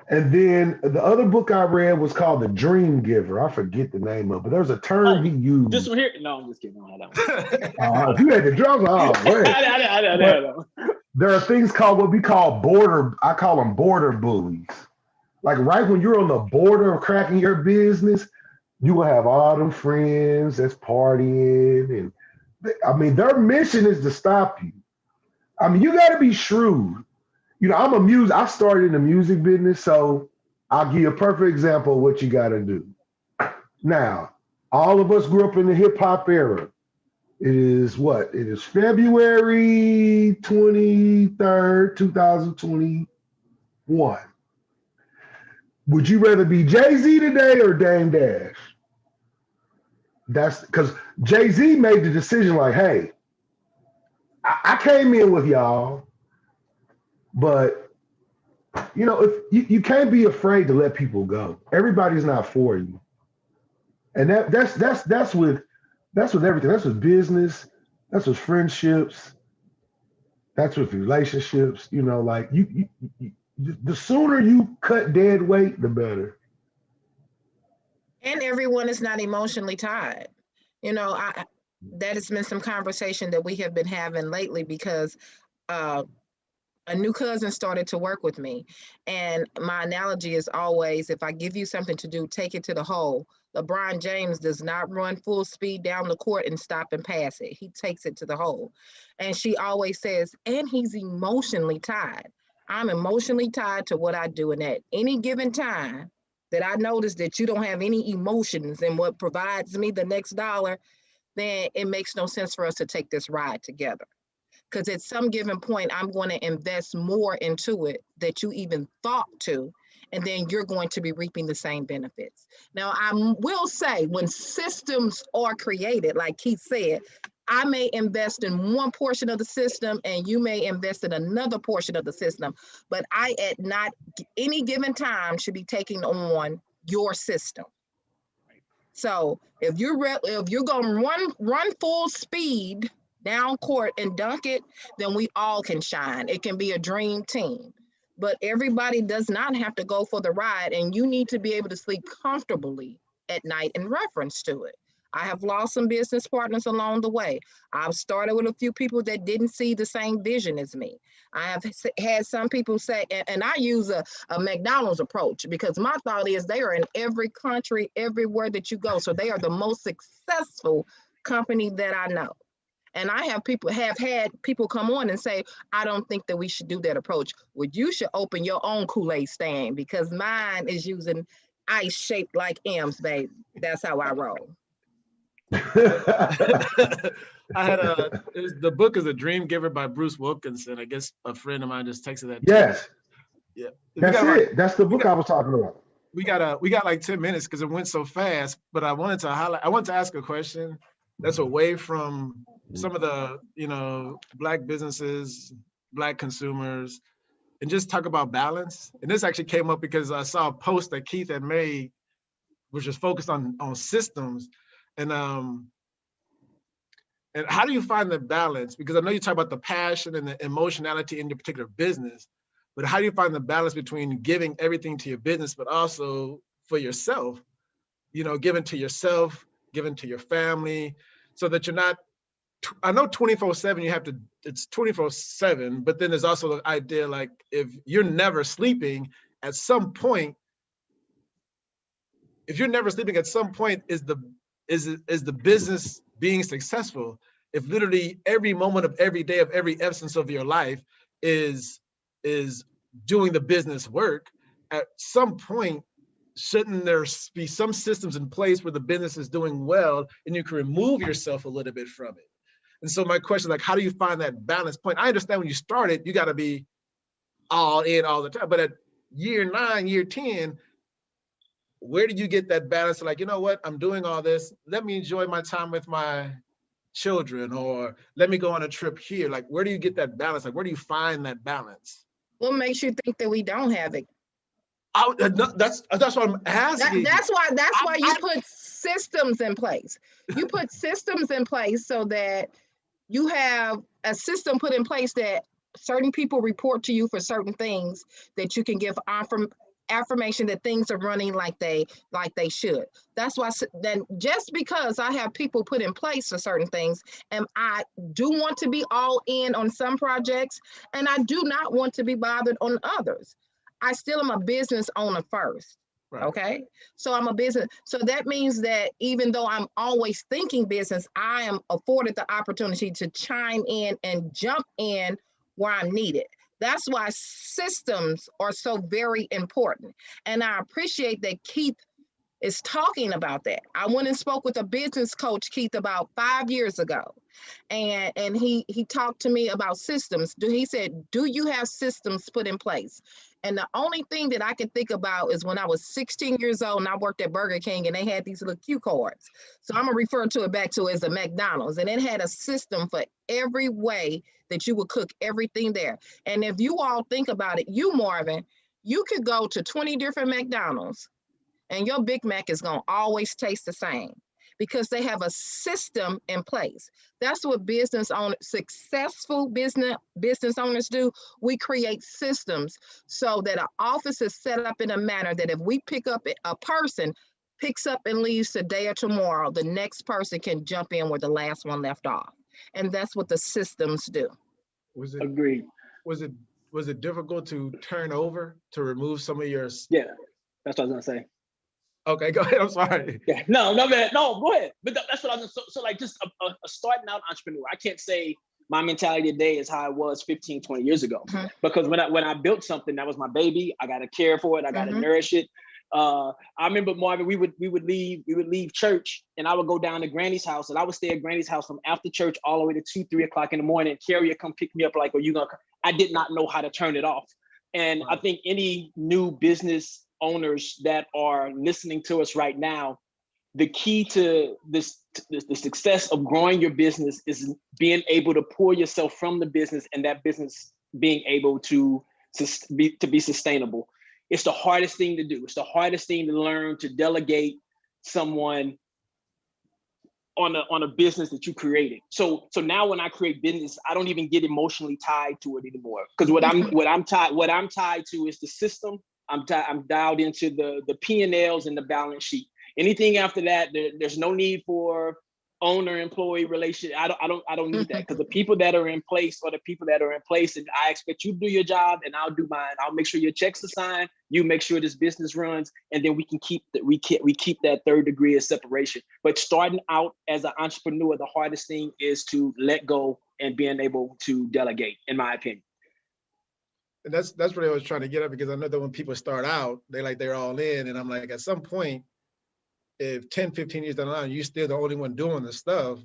And then the other book I read was called The Dream Giver. I forget the name of it, but there's a term he used. This one here? No, I'm just kidding. I don't know. If you had the drums, there are things called what we call I call them border bullies. Like right when you're on the border of cracking your business, you will have all them friends that's partying. And their mission is to stop you. You got to be shrewd. I started in the music business, so I'll give you a perfect example of what you got to do. Now, all of us grew up in the hip hop era. It is what? It is February 23rd, 2021. Would you rather be Jay-Z today or Dame Dash? That's because Jay-Z made the decision like, hey, I came in with y'all, but if you can't be afraid to let people go. Everybody's not for you. And that's with everything. That's with business, that's with friendships, that's with relationships, the sooner you cut dead weight, the better. And everyone is not emotionally tied. That has been some conversation that we have been having lately because a new cousin started to work with me. And my analogy is always, if I give you something to do, take it to the hole. LeBron James does not run full speed down the court and stop and pass it. He takes it to the hole. And she always says, and he's emotionally tied. I'm emotionally tied to what I do. And at any given time that I notice that you don't have any emotions in what provides me the next dollar, then it makes no sense for us to take this ride together. Because at some given point, I'm going to invest more into it that you even thought to, and then you're going to be reaping the same benefits. Now, I will say when systems are created, like Keith said, I may invest in one portion of the system and you may invest in another portion of the system, but I at not any given time should be taking on your system. So if you're going to run full speed down court and dunk it, then we all can shine. It can be a dream team, but everybody does not have to go for the ride, and you need to be able to sleep comfortably at night in reference to it. I have lost some business partners along the way. I've started with a few people that didn't see the same vision as me. I have had some people say, and I use a McDonald's approach because my thought is they are in every country, everywhere that you go. So they are the most successful company that I know. And I have had people come on and say, I don't think that we should do that approach. Well, you should open your own Kool-Aid stand because mine is using ice shaped like M's, babe. That's how I roll. The book is The Dream Giver by Bruce Wilkinson. I guess a friend of mine just texted that. Yes. Yeah. That's it. That's the book I was talking about. We got like 10 minutes because it went so fast, but I wanted to ask a question that's away from some of the, Black businesses, Black consumers, and just talk about balance. And this actually came up because I saw a post that Keith had made, which was focused on systems. And how do you find the balance? Because I know you talk about the passion and the emotionality in your particular business, but how do you find the balance between giving everything to your business, but also for yourself, giving to yourself, giving to your family, so that you're not I know 24/7 you have to, it's 24/7, but then there's also the idea like if you're never sleeping at some point, if you're never sleeping at some point, is the business being successful? If literally every moment of every day of every essence of your life is doing the business work, at some point, shouldn't there be some systems in place where the business is doing well and you can remove yourself a little bit from it? And so my question, like, how do you find that balance point? I understand when you started, you got to be all in all the time, but at year 9, year 10, where did you get that balance? Like, you know what, I'm doing all this. Let me enjoy my time with my children, or let me go on a trip here. Like, where do you get that balance? Like, where do you find that balance? What makes you think that we don't have it? That's what I'm asking. That's why you put systems in place. You put systems in place so that you have a system put in place that certain people report to you for certain things, that you can give affirmation that things are running like they should. That's why then, just because I have people put in place for certain things, and I do want to be all in on some projects, and I do not want to be bothered on others. I still am a business owner first. Right. Okay. So I'm a business. So that means that even though I'm always thinking business, I am afforded the opportunity to chime in and jump in where I'm needed. That's why systems are so very important. And I appreciate that Keith is talking about that. I went and spoke with a business coach, Keith, about 5 years ago. And he talked to me about systems. He said, do you have systems put in place? And the only thing that I can think about is when I was 16 years old and I worked at Burger King, and they had these little cue cards. So I'm gonna refer to it back to as a McDonald's, and it had a system for every way that you would cook everything there. And if you all think about it, you, Marvin, you could go to 20 different McDonald's and your Big Mac is gonna always taste the same, because they have a system in place. That's what business owners, successful business owners do. We create systems so that an office is set up in a manner that if we pick up, a person picks up and leaves today or tomorrow, the next person can jump in where the last one left off. And that's what the systems do. Agreed. Was it difficult to turn over, to remove some of your? Yeah, that's what I was gonna say. Okay, go ahead. I'm sorry. Yeah, no, man, no, go ahead. But that's what I was. So like, just a starting out entrepreneur. I can't say my mentality today is how it was 15, 20 years ago. Mm-hmm. Because when I built something, that was my baby. I got to care for it. I got to nourish it. I remember, Marvin, we would leave church, and I would go down to Granny's house, and I would stay at Granny's house from after church all the way to 2, 3 o'clock in the morning. Carrie would come pick me up, like, "Are you gonna?" I did not know how to turn it off. And wow. I think any new business owners that are listening to us right now, the key to the success of growing your business is being able to pull yourself from the business, and that business being able to be sustainable. It's the hardest thing to do. It's the hardest thing to learn, to delegate someone on a business that you created. So now when I create business, I don't even get emotionally tied to it anymore. Because what I'm tied to is the system. I'm dialed into the P&Ls and the balance sheet. Anything after that, there's no need for owner-employee relation. I don't need that, because the people that are in place are the people that are in place, and I expect you to do your job and I'll do mine. I'll make sure your checks are signed, you make sure this business runs, and then we can keep that third degree of separation. But starting out as an entrepreneur, the hardest thing is to let go and being able to delegate, in my opinion. And that's what I was trying to get at, because I know that when people start out, they're all in, and I'm like, at some point, if 10, 15 years down the line, you're still the only one doing the stuff,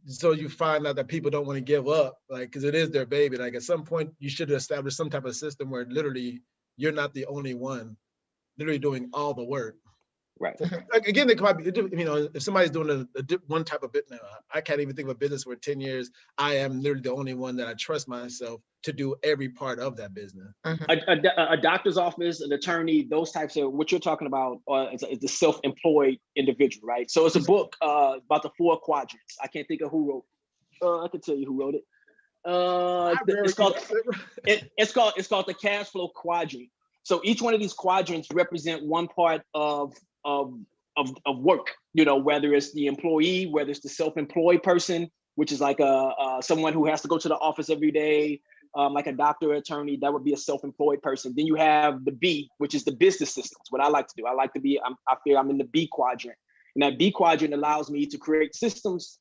so you find out that people don't want to give up, like, because it is their baby. Like, at some point, you should establish some type of system where literally you're not the only one literally doing all the work. Right. Like, again, they might be, if somebody's doing one type of business, I can't even think of a business where 10 years, I am literally the only one that I trust myself to do every part of that business. A doctor's office, an attorney, those types of, what you're talking about is the self-employed individual, right? So it's a book about the 4 quadrants. I can't think of who wrote. I can tell you who wrote it. It's called the cash flow quadrant. So each one of these quadrants represent one part of of work, you know, whether it's the employee, whether it's the self-employed person, which is like someone who has to go to the office every day, like a doctor or attorney, that would be a self-employed person. Then you have the B, which is the business systems. What I like to do, I feel I'm in the B quadrant. And that B quadrant allows me to create systems,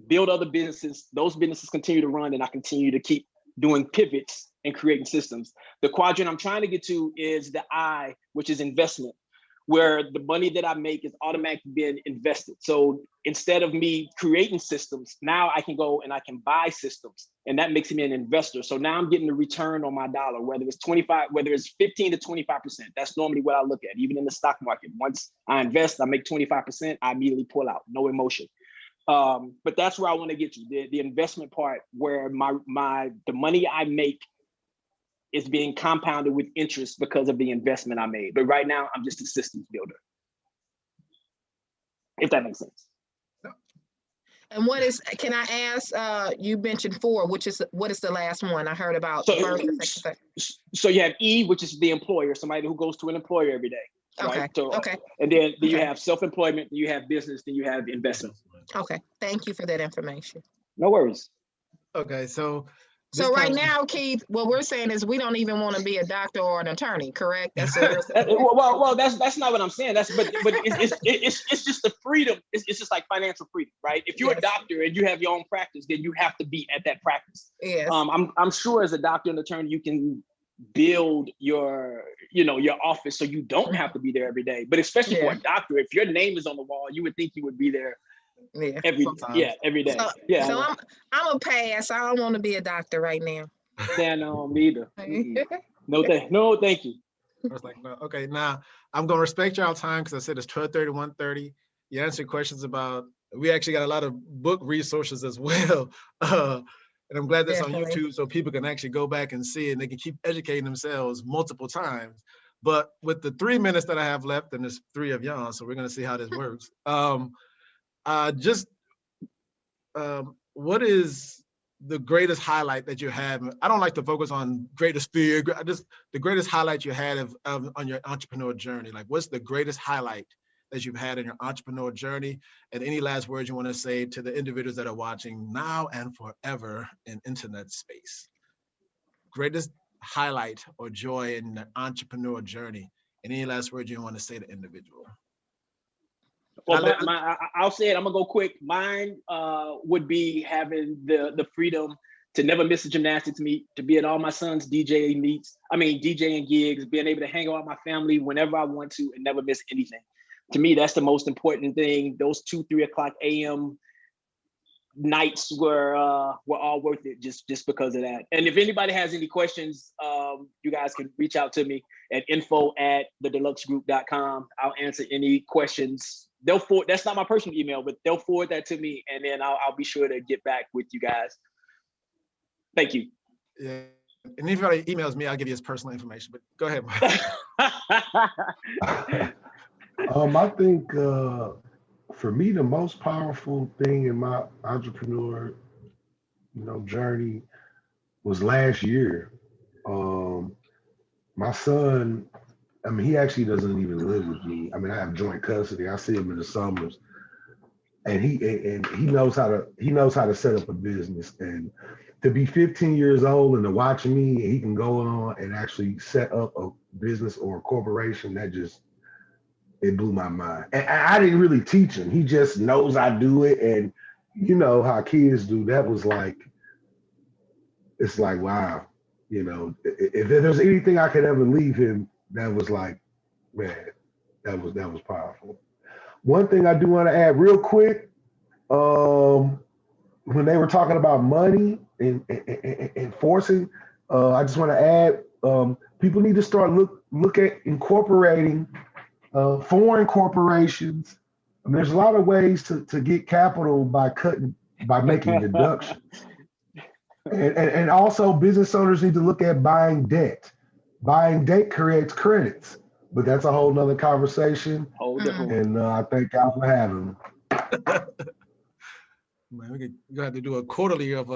build other businesses. Those businesses continue to run, and I continue to keep doing pivots and creating systems. The quadrant I'm trying to get to is the I, which is investment, where the money that I make is automatically being invested. So instead of me creating systems, now I can go and I can buy systems, and that makes me an investor. So now I'm getting the return on my dollar, whether it's 25, whether it's 15 to 25%. That's normally what I look at, even in the stock market. Once I invest, I make 25%, I immediately pull out, no emotion. But that's where I want to get to, the investment part, where the money I make is being compounded with interest because of the investment I made. But right now, I'm just a systems builder, if that makes sense. And can I ask, you mentioned 4, what is the last one? I heard about So, first and second. so you have E, which is the employer, somebody who goes to an employer every day. Okay, right? So, okay, and then you okay. have self-employment, you have business, then you have investment. Okay, thank you for that information. No worries. Okay, so So right now, Keith, what we're saying is we don't even want to be a doctor or an attorney, correct? That's what we're saying. Well, that's not what I'm saying. But it's just the freedom. It's just like financial freedom, right? If you're Yes. a doctor and you have your own practice, then you have to be at that practice. Yes. I'm sure as a doctor and attorney, you can build your office so you don't have to be there every day. But especially for a doctor, if your name is on the wall, you would think you would be there every day. So I'm a pass. I don't want to be a doctor right now. No, me either. No, thank you. I was like, no, okay, now I'm gonna respect y'all time because I said it's 12:30 to 1:30. You answered questions about, we actually got a lot of book resources as well. And I'm glad that's on YouTube so people can actually go back and see it and they can keep educating themselves multiple times. But with the 3 minutes that I have left, and there's 3 of y'all, so we're gonna see how this works. What is the greatest highlight that you have? I don't like to focus on greatest fear, just the greatest highlight you had on your entrepreneur journey. Like, what's the greatest highlight that you've had in your entrepreneur journey? And any last words you want to say to the individuals that are watching now and forever in internet space? Greatest highlight or joy in the entrepreneur journey. And any last words you want to say to individual? Well, I'll say it. I'm gonna go quick. Mine would be having the freedom to never miss a gymnastics meet, to be at all my son's DJing gigs, being able to hang out with my family whenever I want to and never miss anything. To me, that's the most important thing. Those 2-3 o'clock a.m. nights were all worth it just because of that. And if anybody has any questions, you guys can reach out to me at info@thedeluxegroup.com. I'll answer any questions. That's not my personal email, but they'll forward that to me, and then I'll be sure to get back with you guys. Thank you. Yeah. And if anybody emails me, I'll give you his personal information, but go ahead, Mike. I think for me, the most powerful thing in my entrepreneur, journey was last year. My son, he actually doesn't even live with me. I have joint custody. I see him in the summers, and he knows how to set up a business. And to be 15 years old and to watch me, he can go on and actually set up a business or a corporation, it blew my mind. And I didn't really teach him. He just knows I do it. And you know how kids do. That was it's like, wow. If there's anything I could ever leave him, that was like, man, that was powerful. One thing I do want to add real quick, when they were talking about money and forcing, I just want to add, people need to start look at incorporating foreign corporations. There's a lot of ways to get capital by making deductions. And also business owners need to look at buying debt. Buying debt creates credits, but that's a whole nother conversation. And I thank y'all for having me. Man, we're gonna have to do a quarterly of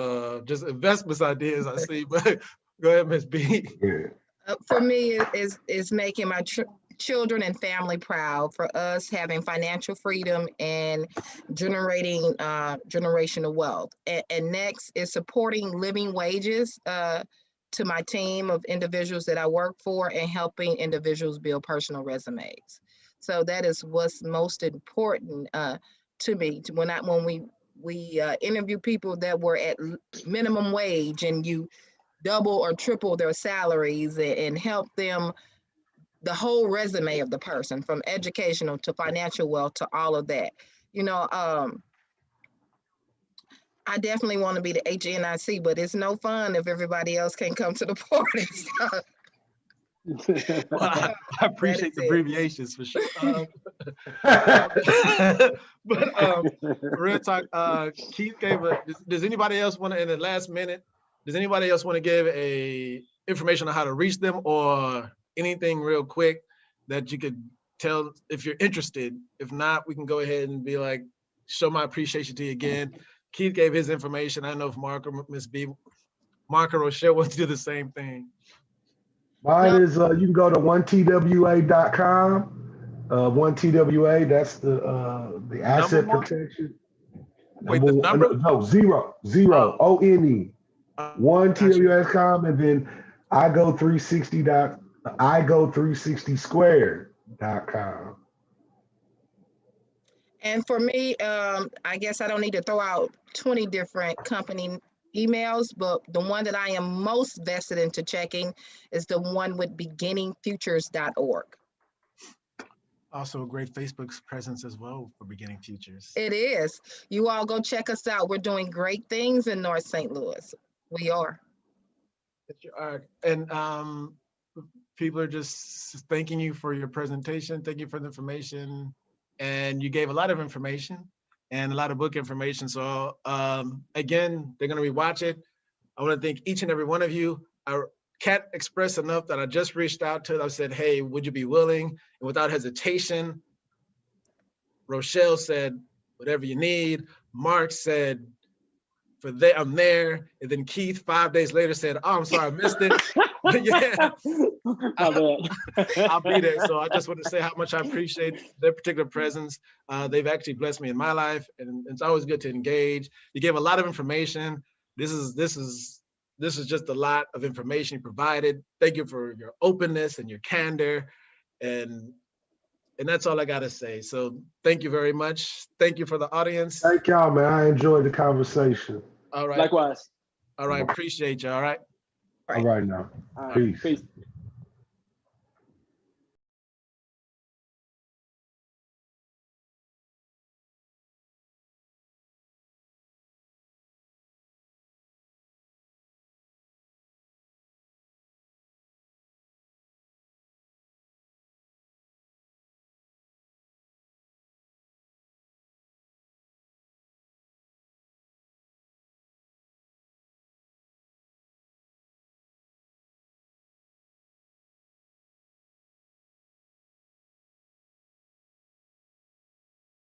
just investments ideas, I see. But go ahead, Ms. B. Yeah. For me, is making my children and family proud for us having financial freedom and generating generational wealth. And next is supporting living wages to my team of individuals that I work for and helping individuals build personal resumes. So that is what's most important to me. When we interview people that were at minimum wage and you double or triple their salaries and help them, the whole resume of the person, from educational to financial wealth to all of that. You know, I definitely want to be the HNIC, but it's no fun if everybody else can't come to the party. Well, I appreciate the it. abbreviations for sure. But real talk, Keith gave a, does anybody else want to, in the last minute, does anybody else want to give a information on how to reach them or anything real quick that you could tell if you're interested? If not, we can go ahead and be like, show my appreciation to you again. Keith gave his information. I don't know if Mark or Miss B, Mark or Rochelle wants to do the same thing. Mine is, you can go to 1TWA.com. 1TWA, that's the asset Number one? protection. Wait, the number? No, zero, ONE. Gotcha. 1TWA.com, and then igo360squared.com. And for me, I guess I don't need to throw out 20 different company emails, but the one that I am most vested into checking is the one with beginningfutures.org. Also a great Facebook presence as well for Beginning Futures. It is. You all go check us out. We're doing great things in North St. Louis. We are. And people are just thanking you for your presentation. Thank you for the information. And you gave a lot of information and a lot of book information. So again, they're gonna rewatch it. I wanna thank each and every one of you. I can't express enough that I just reached out to. I said, hey, would you be willing? And without hesitation, Rochelle said, whatever you need. Mark said, I'm there. And then Keith 5 days later said, oh, I'm sorry, I missed it. But yeah, I'll be there. So I just want to say how much I appreciate their particular presence. They've actually blessed me in my life, and it's always good to engage. You gave a lot of information. This is just a lot of information you provided. Thank you for your openness and your candor. And that's all I gotta say. So thank you very much. Thank you for the audience. Thank y'all, man. I enjoyed the conversation. All right. Likewise. All right. Appreciate you. All right. All right now. All right. Peace. Peace.